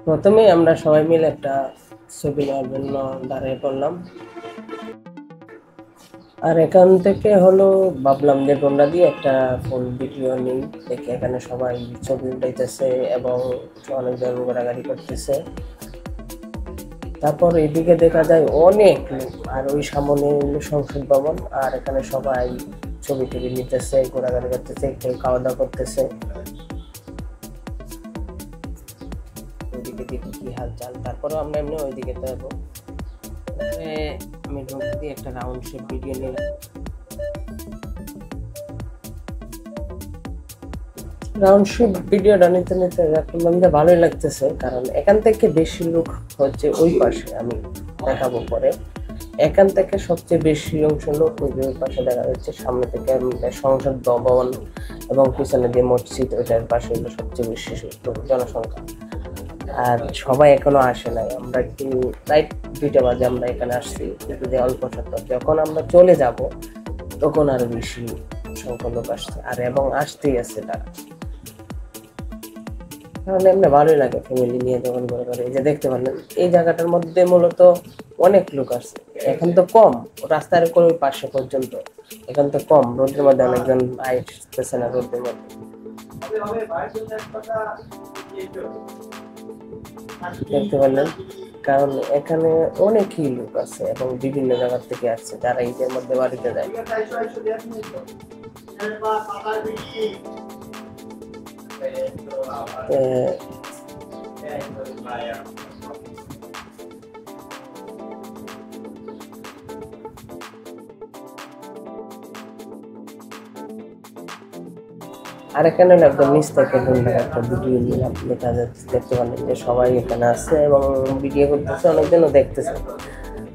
প্রথমে আমরা সবাই মিলে একটা ছবি নেওয়ার জন্য দাঁড়িয়ে পড়লাম। আর এখান থেকে হলো ভাবলাম যে তোমরা দিয়ে একটা ফুল ভিডিও নিই। দেখে এখানে সবাই ছবি উঠাইতেছে এবং অনেকজন ঘোরাঘুরি করতেছে। তারপর এদিকে দেখা যায় অনেক লোক, আর ওই সামনে হলো সংসদ ভবন, আর এখানে সবাই ছবি টবি নিতেছে, ঘোরাঘুরি করতেছে, কেউ খাওয়া দাওয়া করতেছে। ওইদিকে দেখি কি হাল চাল, তারপরেও আমরা এমনি ওইদিকে তো যাবো। আমি ঢোক দিয়ে একটা রাউন্ড শেপ ভিডিও নিলাম। রাউন্ড শেপ ভিডিওটা নিতে নিতে দেখলাম যে ভালোই লাগতেছে, কারণ এখান থেকে বেশি লোক হচ্ছে ওই পাশে, আমি দেখাবো পরে। এখান থেকে সবচেয়ে বেশি অংশ লোক ওই পাশে দেখা যাচ্ছে, সামনে থেকে সংসদ ভবন এবং পিছনে যে মসজিদ ওইটার পাশে হলো সবচেয়ে বেশি জনসংখ্যা। আর সবাই এখনো আসে নাই, আমরা একটু রাইট 2টা বাজে আমরা এখানে আসছি, কিন্তু যে অল্প সত্য যখন আমরা চলে যাব তখন আরো বেশি সংখ্যক লোক আসছে, আর এবং আসতেই আছে তারা। কারণ এমনি ভালোই লাগে ফ্যামিলি নিয়ে যখন ঘুরে ঘুরে। এই যে দেখতে পারলেন এই জায়গাটার মধ্যে মূলত অনেক লোক আসছে। এখন তো কম, রাস্তার করে ওই পাশে পর্যন্ত এখন তো কম, রোদের মধ্যে অনেকজন আসতেছে না রোদের মধ্যে, দেখতে পারলেন। কারণ এখানে অনেকই লোক আছে এবং বিভিন্ন জায়গা থেকে আসছে যারা ঈদের মধ্যে বাড়িতে যায়। আর এখানে একদম নিচ থেকে সুন্দর একটা ভিডিও নিলাম, দেখা যাচ্ছে দেখতে পারলেন যে সবাই এখানে আছে এবং ভিডিও করতেছে, অনেকজনও দেখতেছে,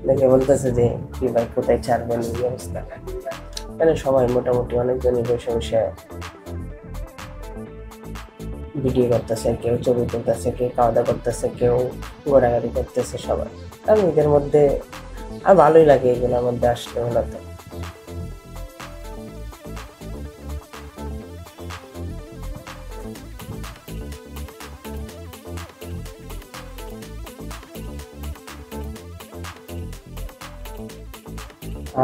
দেখে বলতেছে যে কি ভাই কোথায় ছাড়বেন এই অবস্থা। এখানে সবাই মোটামুটি অনেকজনই বসে বসে ভিডিও করতেছে, কেউ ছবি তুলতেছে, কেউ খাওয়া দাওয়া করতেছে, কেউ ঘোরাঘুরি করতেছে সবাই। কারণ এদের মধ্যে আর ভালোই লাগে এগুলোর মধ্যে আসলে হলো তো।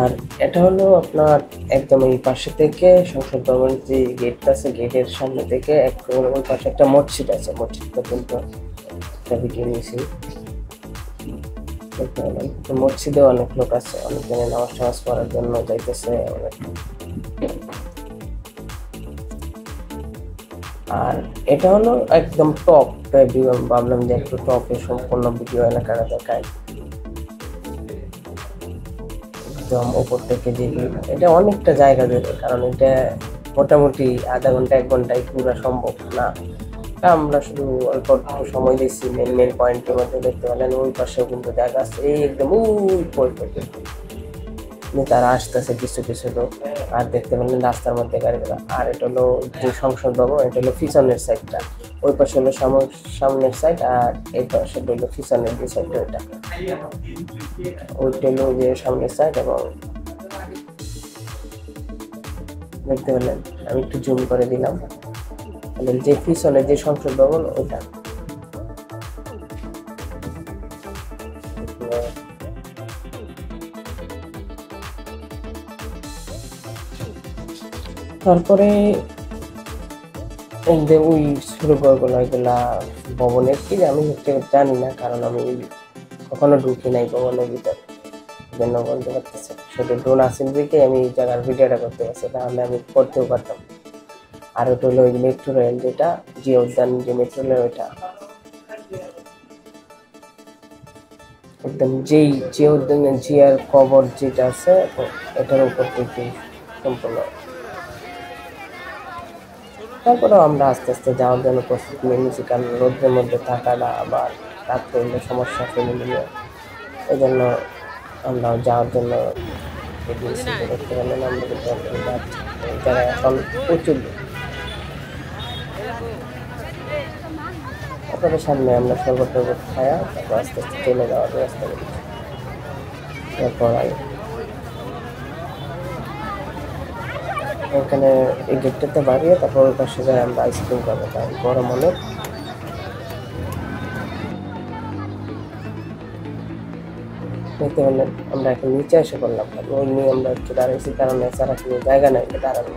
আর এটা হলো আপনার একদম এই পাশে থেকে সংসদ ভবনের যে গেটটা আছে, গেটের সামনে থেকে একদম ওই পাশে একটা মসজিদ আছে, মসজিদ পর্যন্ত একটা ভিডিও নিয়েছি। মসজিদে অনেক লোক আছে, অনেকজনে নামাজ টামাজ পড়ার জন্য যাইতেছে অনেক। আর এটা হলো একদম টপ, ভাবলাম যে একটু টপে সম্পূর্ণ ভিডিও এলাকাটা দেখায় একদম উপর থেকে। যে এটা অনেকটা জায়গা জুড়ে, কারণ এটা মোটামুটি আধা ঘন্টা 1 ঘন্টায় পুরো সম্ভব না। আমরা শুধু অল্প অল্প সময় দিচ্ছি মেন মেন পয়েন্টের মধ্যে। দেখতে পেলেন ওই পাশেও কিন্তু জায়গা আছে, এই একদম ওই পর্যন্ত তারা আসতেছে কিছু কিছু লোক। আর দেখতে পেলেন রাস্তার মধ্যে গাড়িগুলো। আর এটা হলো যে সংসদ ভবন, এটা হলো পিছনের সাইডটা, ওই পাশে হলো সামনের সাইড, আর এই পাশে হলো পিছনের যে সাইডটা, ওইটা ওইটা হলো যে সামনের সাইড। এবং দেখতে পেলেন আমি একটু জুম করে দিলাম, যে পিছনে যে সংসদ ভবন ওইটা। তারপরে ওই শুরু করগুলো এগুলা ভবনের কি আমি জানি না, কারণ আমি কখনো ঢুকি নাই ভবনের ভিতরে, জন্য বলতে পারতেছে। শুধু ড্রোন আসেন দিকে আমি এই জায়গার ভিডিওটা করতে পারছি, তাহলে আমি করতেও পারতাম। আর ওটা হলো ওই মেট্রো রেল, যেটা জিয়া উদ্যান যে মেট্রো রেল, ওইটা একদম যেই জিয়া উদ্যানের জিয়ার কবর যেটা আছে এটার উপর থেকে সম্পূর্ণ। তারপরেও আমরা আস্তে আস্তে যাওয়ার জন্য প্রস্তুতি নিয়ে নিয়েছি, কারণ রোদের মধ্যে থাকাটা আবার রাত্রে হলে সমস্যা ফ্যামিলি নিয়ে, এই জন্য আমরা যাওয়ার জন্য দেখতে পেলেন আমরা কিন্তু যাচ্ছি। যারা এখন প্রচুর লোক। তারপরে সামনে আমরা শরবত টরবত খায়া তারপর আস্তে আস্তে চলে যাওয়ার ব্যবস্থা করি। এরপর এখানে এই গেটটাতে বাড়িয়ে তারপর ওই পাশে যাই আমরা আইসক্রিম খাবো, তাই গরম অনেক। দেখতে পেলেন আমরা এখন নিচে এসে পড়লাম, কারণ ওই নিয়ে আমরা একটু দাঁড়াইছি, কারণ এছাড়া কোনো জায়গা নাই দাঁড়ানো।